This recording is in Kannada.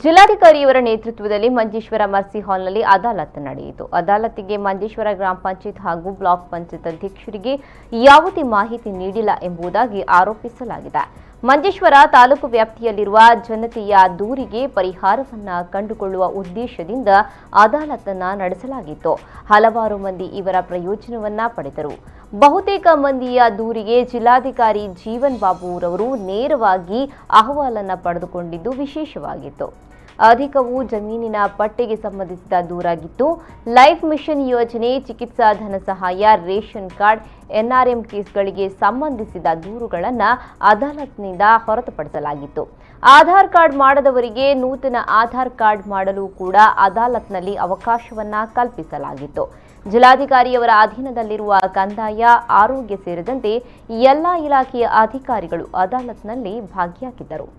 ಜಿಲ್ಲಾಧಿಕಾರಿಯವರ ನೇತೃತ್ವದಲ್ಲಿ ಮಂಜೇಶ್ವರ ಮರ್ಸಿ ಹಾಲ್ನಲ್ಲಿ ಅದಾಲತ್ ನಡೆಯಿತು. ಅದಾಲತ್ಗೆ ಮಂಜೇಶ್ವರ ಗ್ರಾಮ ಪಂಚಾಯತ್ ಹಾಗೂ ಬ್ಲಾಕ್ ಪಂಚಾಯತ್ ಅಧ್ಯಕ್ಷರಿಗೆ ಯಾವುದೇ ಮಾಹಿತಿ ನೀಡಿಲ್ಲ ಎಂಬುದಾಗಿ ಆರೋಪಿಸಲಾಗಿದೆ. ಮಂಜೇಶ್ವರ ತಾಲೂಕು ವ್ಯಾಪ್ತಿಯಲ್ಲಿರುವ ಜನತೆಯ ದೂರಿಗೆ ಪರಿಹಾರವನ್ನ ಕಂಡುಕೊಳ್ಳುವ ಉದ್ದೇಶದಿಂದ ಅದಾಲತ್ನ ನಡೆಸಲಾಗಿತ್ತು. ಹಲವಾರು ಮಂದಿ ಇವರ ಪ್ರಯೋಜನವನ್ನ ಪಡೆದರು. ಬಹುತೇಕ ಮಂದಿಯ ದೂರಿಗೆ ಜಿಲ್ಲಾಧಿಕಾರಿ ಜೀವನ್ ಬಾಬುರವರು ನೇರವಾಗಿ ಅಹವಾಲನ್ನು ಪಡೆದುಕೊಂಡಿದ್ದು ವಿಶೇಷವಾಗಿತ್ತು. ಅಧಿಕವು ಜಮೀನಿನ ಪಟ್ಟಿಗೆ ಸಂಬಂಧಿಸಿದ ದೂರಾಗಿತ್ತು. ಲೈಫ್ ಮಿಷನ್ ಯೋಜನೆ, ಚಿಕಿತ್ಸಾ ಧನ ಸಹಾಯ, ರೇಷನ್ ಕಾರ್ಡ್, ಎನ್ಆರ್ಎಂ ಕೇಸ್ಗಳಿಗೆ ಸಂಬಂಧಿಸಿದ ದೂರುಗಳನ್ನು ಅದಾಲತ್ನಿಂದ ಹೊರತುಪಡಿಸಲಾಗಿತ್ತು. ಆಧಾರ್ ಕಾರ್ಡ್ ಮಾಡದವರಿಗೆ ನೂತನ ಆಧಾರ್ ಕಾರ್ಡ್ ಮಾಡಲು ಕೂಡ ಅದಾಲತ್ನಲ್ಲಿ ಅವಕಾಶವನ್ನ ಕಲ್ಪಿಸಲಾಗಿತ್ತು. ಜಿಲ್ಲಾಧಿಕಾರಿಯವರ ಅಧೀನದಲ್ಲಿರುವ ಕಂದಾಯ, ಆರೋಗ್ಯ ಸೇರಿದಂತೆ ಎಲ್ಲಾ ಇಲಾಖೆಯ ಅಧಿಕಾರಿಗಳು ಅದಾಲತ್ನಲ್ಲಿ ಭಾಗಿಯಾಗಿದ್ದರು.